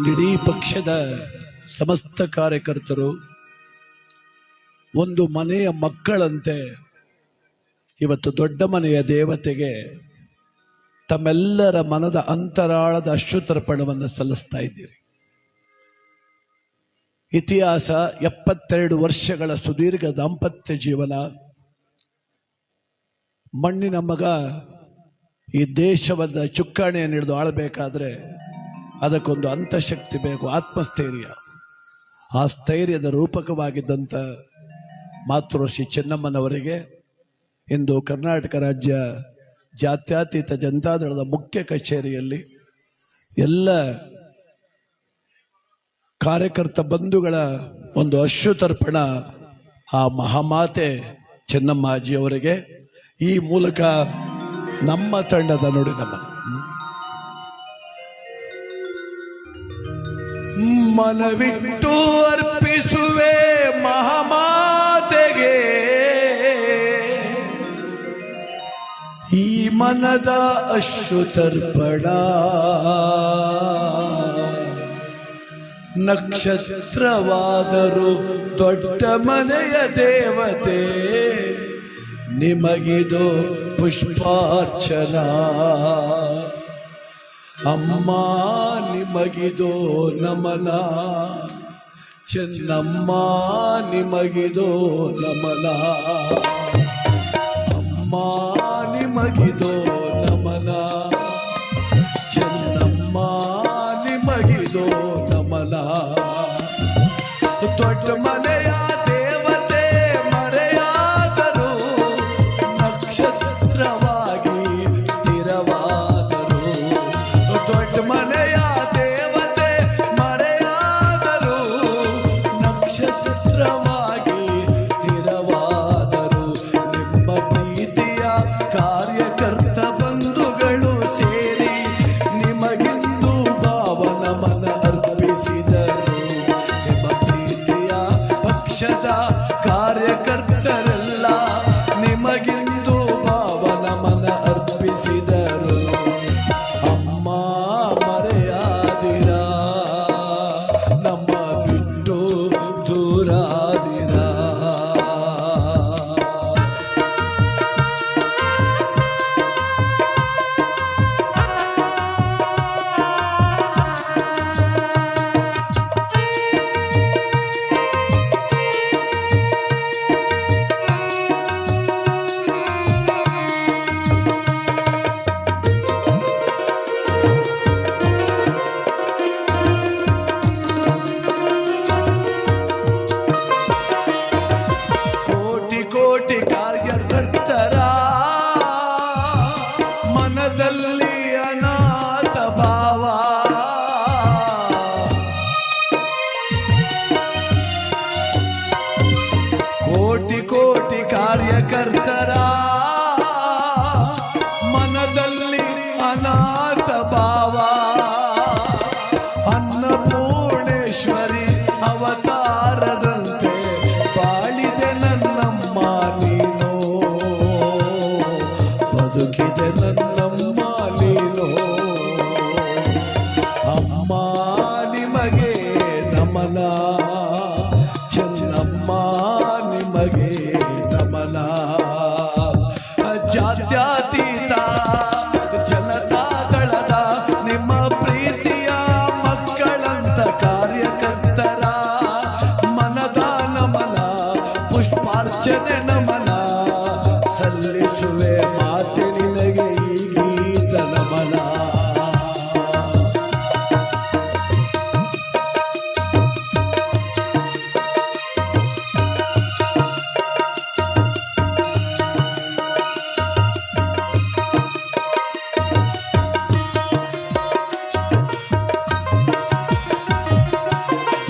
ಒಂದಿಡೀ ಪಕ್ಷದ ಸಮಸ್ತ ಕಾರ್ಯಕರ್ತರು ಒಂದು ಮನೆಯ ಮಕ್ಕಳಂತೆ ಇವತ್ತು ದೊಡ್ಡ ಮನೆಯ ದೇವತೆಗೆ ತಮ್ಮೆಲ್ಲರ ಮನದ ಅಂತರಾಳದ ಅಶ್ರುತರ್ಪಣವನ್ನು ಸಲ್ಲಿಸ್ತಾ ಇದ್ದೀರಿ. ಇತಿಹಾಸ 72 ವರ್ಷಗಳ ಸುದೀರ್ಘ ದಾಂಪತ್ಯ ಜೀವನ. ಮಣ್ಣಿನ ಮಗ ಈ ದೇಶದ ಚುಕ್ಕಾಣಿಯನ್ನು ಹಿಡಿದು ಆಳಬೇಕಾದ್ರೆ ಅದಕ್ಕೊಂದು ಅಂತಃಶಕ್ತಿ ಬೇಕು, ಆತ್ಮಸ್ಥೈರ್ಯ. ಆ ಸ್ಥೈರ್ಯದ ರೂಪಕವಾಗಿದ್ದಂಥ ಮಾತೃಶ್ರೀ ಚೆನ್ನಮ್ಮನವರಿಗೆ ಇಂದು ಕರ್ನಾಟಕ ರಾಜ್ಯ ಜಾತ್ಯತೀತ ಜನತಾದಳದ ಮುಖ್ಯ ಕಚೇರಿಯಲ್ಲಿ ಎಲ್ಲ ಕಾರ್ಯಕರ್ತ ಬಂಧುಗಳ ಒಂದು ಅಶ್ರುತರ್ಪಣ ಆ ಮಹಾಮಾತೆ ಚೆನ್ನಮ್ಮಾಜಿಯವರಿಗೆ ಈ ಮೂಲಕ ನಮ್ಮ ತಂಡದ ನೋಡಿ ನಮ್ಮ ಮನವಿಟ್ಟು ಅರ್ಪಿಸುವೆ ಮಹಾಮಾತೆಗೆ ಈ ಮನದ ಅಶ್ರುತರ್ಪಣ. ನಕ್ಷತ್ರವಾದರೂ ದೊಡ್ಡ ಮನೆಯ ದೇವತೆ, ನಿಮಗಿದು ಪುಷ್ಪಾರ್ಚನ. ಅಮ್ಮ ನಿಮಗಿದೋ ನಮನ, ಚೆನ್ನಮ್ಮ ನಿಮಗಿದೋ ನಮನ. ಅಮ್ಮ ನಿಮಗಿದೋ ನಮನ, ಚೆನ್ನಮ್ಮ ನಿಮಗಿದೋ ನಮನ. ದೊಡ್ಡ ಮನೆಯ ದೇವತೆ ಮರೆಯಾದರು, ನಕ್ಷತ್ರವಾಗಿ ಸ್ಥಿರವಾದರು. ದೊಡ್ಡ ಮನೆಯ ದೇವತೆ ಮರೆಯಾದರು, ನಕ್ಷತ್ರವಾಗಿ ಸ್ಥಿರವಾದರು. ನಿಮ್ಮ ಪ್ರೀತಿಯ ಕಾರ್ಯಕರ್ತ ಬಂಧುಗಳು ಸೇರಿ ನಿಮಗಿಂದು ಭಾವನಮನ ಅರ್ಪಿಸಿದರು. ನಿಮ್ಮ ಪ್ರೀತಿಯ ಪಕ್ಷದ ಕಾರ್ಯಕರ್ತರೆಲ್ಲ ನಿಮಗಿಂದು ಭಾವನಮನ ಅರ್ಪಿಸಿದರು. ಅಮ್ಮ ಮರೆಯಾದಿರ, ನಮ್ಮ ಬಿಟ್ಟು ದೂರಾದಿರ. ಕೋಟಿ ಕಾರ್ಯಕರ್ತರ ಮನದಲ್ಲಿ ಅನಾಥ ಭಾವ. ಕೋಟಿ ಕಾರ್ಯಕರ್ತರ ಮನದಲ್ಲಿ ಅನಾಥ ಭಾವ. ಅನ್ನಪೂರ್ಣೇಶ್ವರಿ ಅವತಾರದಂತೆ ಬಾಳಿದೆ ನನ್ನಮ್ಮ ನೀನು, ಬದುಕಿದೆ ನನ್ನಮ್ಮ ನೀನು. ಅಮ್ಮ ನಿಮಗೆ ನಮನ, ಚೆನ್ನಮ್ಮ ನಿಮಗೆ ನಮನ. ಜಾತ್ಯತೀತ ಜನತಾದಳದ ನಿಮ್ಮ ಪ್ರೀತಿಯ ಮಕ್ಕಳಂತ ಕಾರ್ಯಕರ್ತರ ಮನದ ನಮನ, ಪುಷ್ಪಾರ್ಚನೆ ನಮನ ಸಲ್ಲಿಸುವೆ ಮಾತೆ ನಿನಗೆ ಈ ಗೀತ ನಮನ.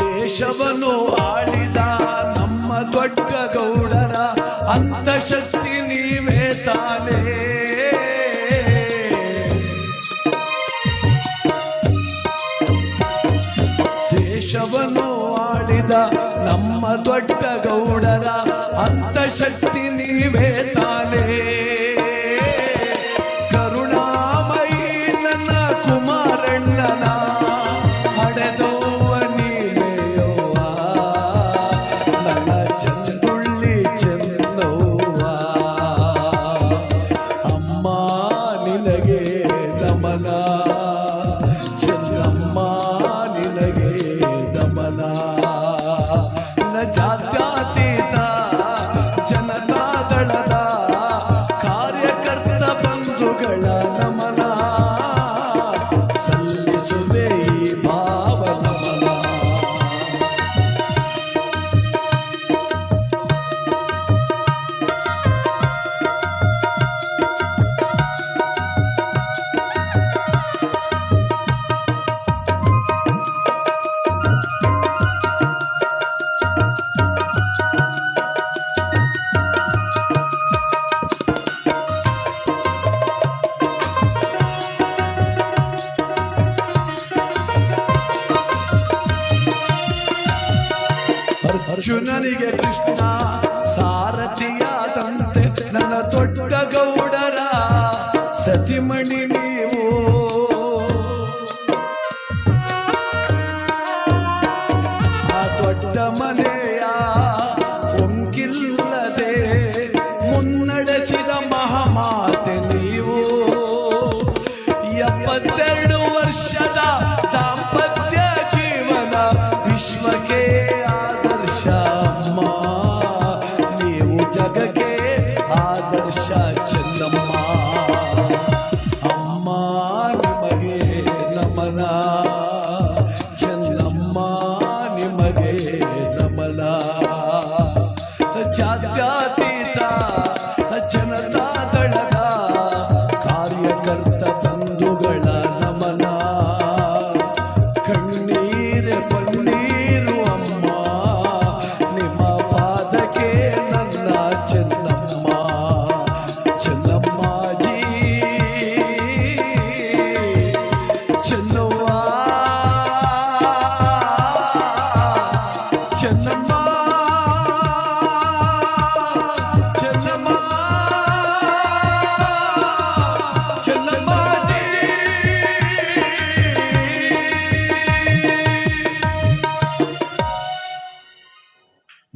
ದೇಶವನ್ನು ಆಳಿದ ನಮ್ಮ ದೊಡ್ಡ ಗೌಡರ ಅಂತಃಶಕ್ತಿ ನೀವೇ ತಾನೇ. ದೇಶವನ್ನು ಆಳಿದ ನಮ್ಮ ದೊಡ್ಡ ಗೌಡರ ಅಂತಃಶಕ್ತಿ ನೀವೇ ತಾನೇ. ಕರುಣಾಮಯಿ ನನ್ನ ಕುಮಾರಣ್ಣನ ಹಡೆದು ಅರ್ಜುನನಿಗೆ ಕೃಷ್ಣ ಸಾರಥಿಯಾದಂತೆ ನನ್ನ ದೊಡ್ಡ ಗೌಡರ ಸತಿಮಣಿ ನೀವು. ಆ ದೊಡ್ಡ ಮನೆಯ ಹೊಂಗಿಲ್ಲದೆ ಮುನ್ನಡೆಸಿದ ಮಹಾಮಾತೆ ನೀವು. 72 ವರ್ಷದ ದಾಂಪತ್ಯ ಜೀವನ ವಿಶ್ವಕ್ಕೆ ಆದರ್ಶ ಅಮ್ಮ. ನೀವು ಜಗಕ್ಕೆ ಆದರ್ಶ ಚೆನ್ನಮ್ಮ. ಅಮ್ಮ ನಿಮಗೆ ನಮನ, ಚೆನ್ನಮ್ಮ ನಿಮಗೆ ನಮನ. ಜಾತ್ಯತೀತ ಜನತಾ ದಳದ ಕಾರ್ಯಕರ್ತ ಬಂಧುಗಳ ನಮನ. ಕಣ್ಣೀರೆ ಪನ್ನೀರು ಅಮ್ಮ, ನಿಮ್ಮ ಪಾದಕ್ಕೆ ನನ್ನ ಚೆನ್ನಮ್ಮ. ಚೆನ್ನಮ್ಮಾಜಿ ಚೆನ್ನವ್ವ ಚೆನ್ನಮ್ಮ ಚೆನ್ನಮ್ಮ ಚೆನ್ನಮ್ಮಾಜಿ.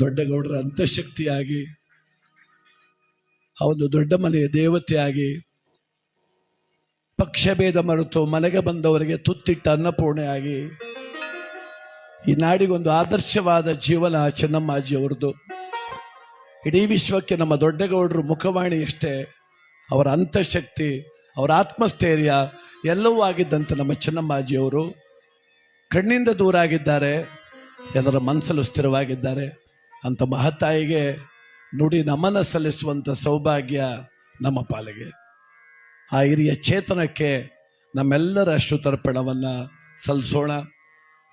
ದೊಡ್ಡಗೌಡರ ಅಂತಃಶಕ್ತಿಯಾಗಿ, ಆ ಒಂದು ದೊಡ್ಡ ಮನೆಯ ದೇವತೆಯಾಗಿ, ಪಕ್ಷಭೇದ ಮರೆತು ಮನೆಗೆ ಬಂದವರಿಗೆ ತುತ್ತಿಟ್ಟ ಅನ್ನಪೂರ್ಣೆಯಾಗಿ, ಈ ನಾಡಿಗೊಂದು ಆದರ್ಶವಾದ ಜೀವನ ಚೆನ್ನಮ್ಮಾಜಿಯವರದು. ಇಡೀ ವಿಶ್ವಕ್ಕೆ ನಮ್ಮ ದೊಡ್ಡಗೌಡರು ಮುಖವಾಣಿಯಷ್ಟೇ. ಅವರ ಅಂತಃಶಕ್ತಿ, ಅವರ ಆತ್ಮಸ್ಥೈರ್ಯ ಎಲ್ಲವೂ ಆಗಿದ್ದಂತೆ ನಮ್ಮ ಚೆನ್ನಮ್ಮಾಜಿಯವರು ಕಣ್ಣಿಂದ ದೂರ ಆಗಿದ್ದಾರೆ, ಎಲ್ಲರ ಮನಸ್ಸಲ್ಲೂ ಸ್ಥಿರವಾಗಿದ್ದಾರೆ. ಅಂತ ಮಹತಾಯಿಗೆ ನುಡಿ ನಮನ ಸಲ್ಲಿಸುವಂಥ ಸೌಭಾಗ್ಯ ನಮ್ಮ ಪಾಲಿಗೆ. ಆ ಹಿರಿಯ ಚೇತನಕ್ಕೆ ನಮ್ಮೆಲ್ಲರ ಅಶ್ರುತರ್ಪಣವನ್ನು ಸಲ್ಲಿಸೋಣ.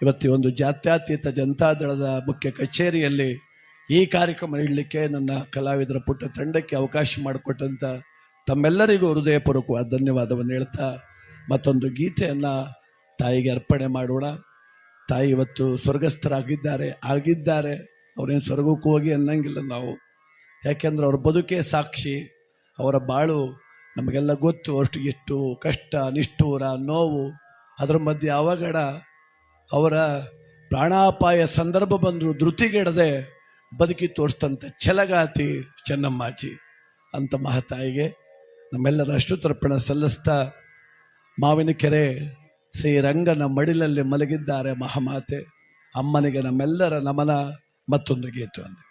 ಇವತ್ತು ಒಂದು ಜಾತ್ಯತೀತ ಜನತಾದಳದ ಮುಖ್ಯ ಕಚೇರಿಯಲ್ಲಿ ಈ ಕಾರ್ಯಕ್ರಮ ನೀಡಲಿಕ್ಕೆ ನನ್ನ ಕಲಾವಿದರ ಪುಟ್ಟ ತಂಡಕ್ಕೆ ಅವಕಾಶ ಮಾಡಿಕೊಟ್ಟಂಥ ತಮ್ಮೆಲ್ಲರಿಗೂ ಹೃದಯಪೂರ್ವಕವಾದ ಧನ್ಯವಾದವನ್ನು ಹೇಳ್ತಾ ಮತ್ತೊಂದು ಗೀತೆಯನ್ನು ತಾಯಿಗೆ ಅರ್ಪಣೆ ಮಾಡೋಣ. ತಾಯಿ ಇವತ್ತು ಸ್ವರ್ಗಸ್ಥರಾಗಿದ್ದಾರೆ. ಅವರೇನು ಸ್ವರ್ಗಕ್ಕೂ ಹೋಗಿ ಅನ್ನಂಗಿಲ್ಲ ನಾವು, ಯಾಕೆಂದ್ರೆ ಅವ್ರ ಬದುಕೇ ಸಾಕ್ಷಿ. ಅವರ ಬಾಳು ನಮಗೆಲ್ಲ ಗೊತ್ತು. ಅಷ್ಟು ಎಷ್ಟು ಕಷ್ಟ, ನಿಷ್ಠೂರ, ನೋವು, ಅದರ ಮಧ್ಯೆ ಅವಘಡ, ಅವರ ಪ್ರಾಣಾಪಾಯ ಸಂದರ್ಭ ಬಂದರೂ ಧೃತಿಗೆಡದೆ ಬದುಕಿ ತೋರಿಸ್ತಂಥ ಛಲಗಾತಿ ಚೆನ್ನಮ್ಮಾಜಿ. ಅಂತ ಮಹತಾಯಿಗೆ ನಮ್ಮೆಲ್ಲರ ಅಶ್ರುತರ್ಪಣ ಸಲ್ಲಿಸ್ತಾ ಮಾವಿನಕೆರೆ ಶ್ರೀರಂಗನ ಮಡಿಲಲ್ಲಿ ಮಲಗಿದ್ದಾರೆ ಮಹಾಮಾತೆ. ಅಮ್ಮನಿಗೆ ನಮ್ಮೆಲ್ಲರ ನಮನ. ಮತ್ತೊಂದು ಗೀತೆ ಅಂದೆ.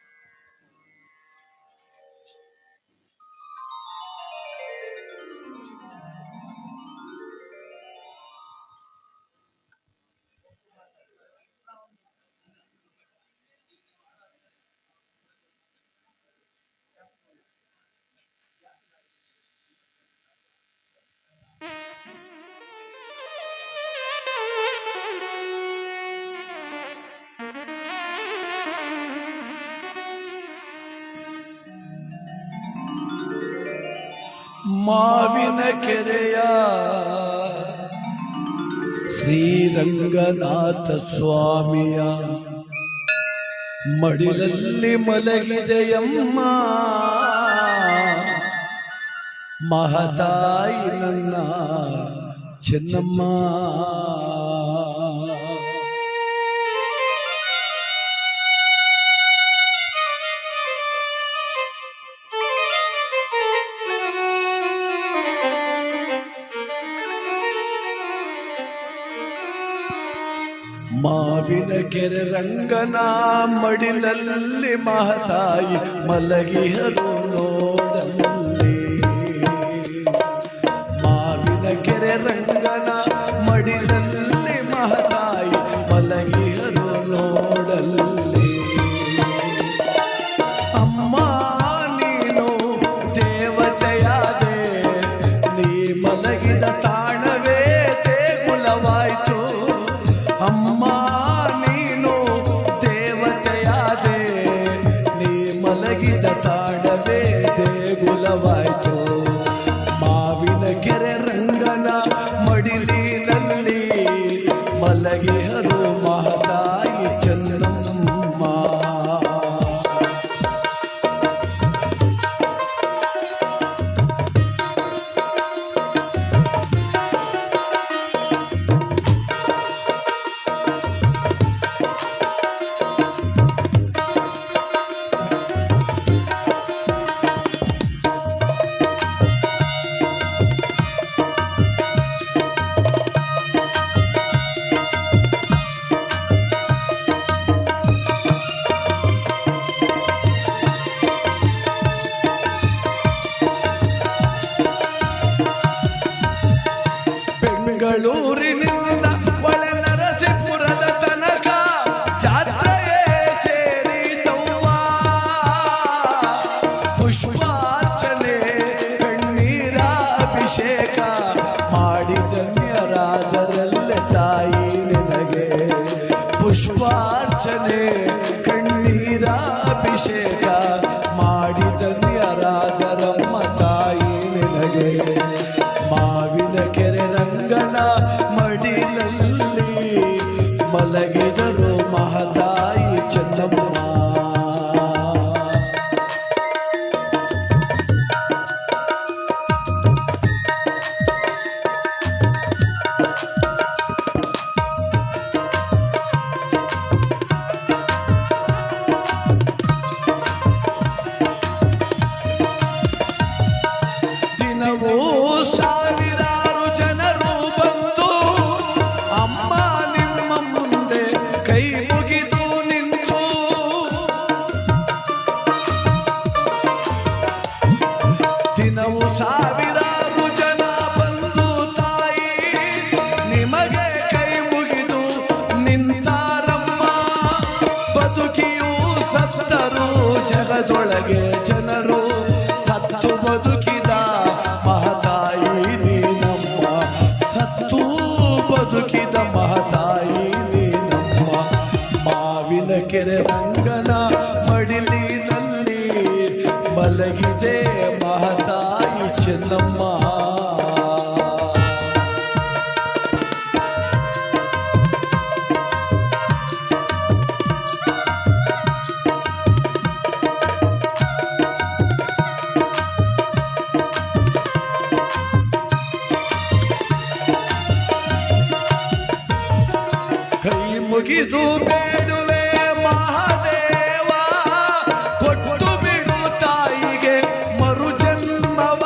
ಮಾವಿನ ಕೆರೆಯ ಶ್ರೀರಂಗನಾಥ ಸ್ವಾಮಿಯ ಮಡಿಲಲ್ಲಿ ಮಲಗಿದೆಯಮ್ಮ ಮಹತಾಯಿ ನನ್ನ ಚೆನ್ನಮ್ಮ. ಮಾವಿನ ಕೆರೆ ರಂಗನ ಮಡಿಲಲ್ಲಿ ಮಹತಾಯಿ ಮಲಗಿಹರು ನೋಡಲ್ಲಿ. ಮಾವಿನ ಕೆರೆ ರಂಗನ ಮಡಿಲಲ್ಲಿ ಮಹತಾಯಿ ಮಲಗಿಹರು ನೋಡಲ್ಲಿ. ಅಮ್ಮ ನೀನು ದೇವತೆಯಾದೆ, ನೀ ಮಲಗಿದ ತಾಣವೇ ದೇಗುಲವಾಯ್ತು. ಅಮ್ಮ ನೀನು ದೇವತೆಯಾದೆ, ನೀ ಮಲಗಿದ ತಾಣವೇ ದೇಗುಲ ಬೆಂಗಳೂರಿನಿಂದ ಒಳೆ ನರಸೀಪುರದ ತನಕ ಜಾತ್ರೆಯೇ ಸೇರಿದವ್ವ. ಪುಷ್ಪಾರ್ಚನೆ ಕಣ್ಣೀರ ಅಭಿಷೇಕ ಮಾಡಿದನ್ಯರಾದರಲ್ಲೇ ತಾಯಿ ನಿನಗೆ. ಪುಷ್ಪಾರ್ಚನೆ ಕಣ್ಣೀರ ಅಭಿಷೇಕ ಮಾಡಿದನ್ಯರಾದರಮ್ಮ ತಾಯಿ ನಿನಗೆ. ಮಾವಿನ ಕೆರೆ ರಂಗನ ಮಡಿಲಲ್ಲಿ ಮಲಗಿದರು ಮಹತಾಯಿ ಚೆನ್ನಮ್ಮ. ದಿನವೂ ಸಾವಿರಾರು ಜನರು ಬಂದು ಅಮ್ಮ ನಿಮ್ಮ ಮುಂದೆ ಕೈ ಮುಗಿದು ನಿಂತು. ದಿನವೂ ಸಾವಿರಾರು ಜನ ಬಂದು ತಾಯಿ ನಿಮಗೆ ಕೈ ಮುಗಿದು ನಿಂತಾರಮ್ಮ. ಬದುಕಿಯೂ ಸತ್ತರು ಜಗದೊಳಗೆ ಜನರು, ಸತ್ತು ಬದುಕಿದ ಮಹತಾಯಿ ನೀನಮ್ಮ. ಸತ್ತು ಬದುಕಿದ ಮಹತಾಯಿ ನೀನಮ್ಮ. ಮಾವಿನ ಕೆರೆ ರಂಗನ ಮಡಿಲಿನಲ್ಲಿ ಮಲಗಿದೆ ಮಹತಾಯಿ ಚೆನ್ನಮ್ಮ. ಕೈ ಮುಗಿದು ಬೇಡುವೆ ಮಹಾದೇವ, ಕೊಟ್ಟು ಬಿಡು ತಾಯಿಗೆ ಮರು ಜನ್ಮವ.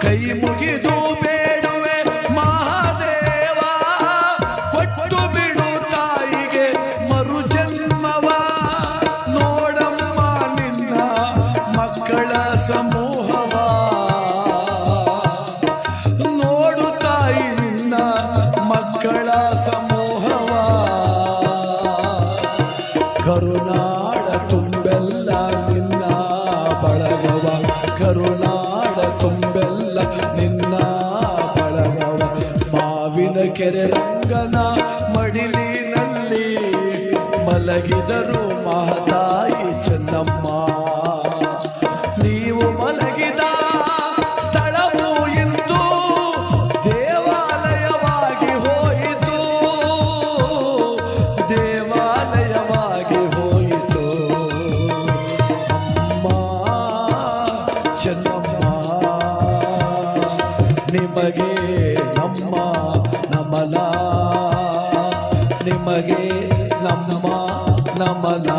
ಕೈ ಮುಗಿದು ಬೇಡುವೆ ಮಹಾದೇವ, ಕೊಟ್ಟು ಬಿಡು ತಾಯಿಗೆ ಮರು ಜನ್ಮವ. ನೋಡಮ್ಮ ನಿನ್ನ ಮಕ್ಕಳ ಸಮೂಹವ, ನೋಡು ತಾಯಿ ನಿನ್ನ ಮಕ್ಕಳ ಸಮೂಹವ. ಕರುನಾಡ ತುಂಬೆಲ್ಲ ನಿನ್ನ ಬಳಗವ, ಕರುನಾಡ ತುಂಬೆಲ್ಲ ನಿನ್ನ ಬಳಗವ. ಮಾವಿನ ಕೆರೆ ರಂಗನ ಮಡಿಲಿನಲ್ಲಿ ಮಲಗಿದರು ಮಹತಾಯಿ ಚೆನ್ನಮ್ಮ. ನೀವು ಮಲಗಿದ ಸ್ಥಳವು ಇಂದು ದೇವಾಲಯವಾಗಿ ಹೋಯಿತು, ದೇವಾಲಯವಾಗಿ ಹೋಯಿತು. ಅಮ್ಮ ಚೆನ್ನಮ್ಮ ನಿಮಗೆ ನಮ್ಮ ನಮನ, ನಿಮಗೆ ನಮ್ಮ ನಮನ.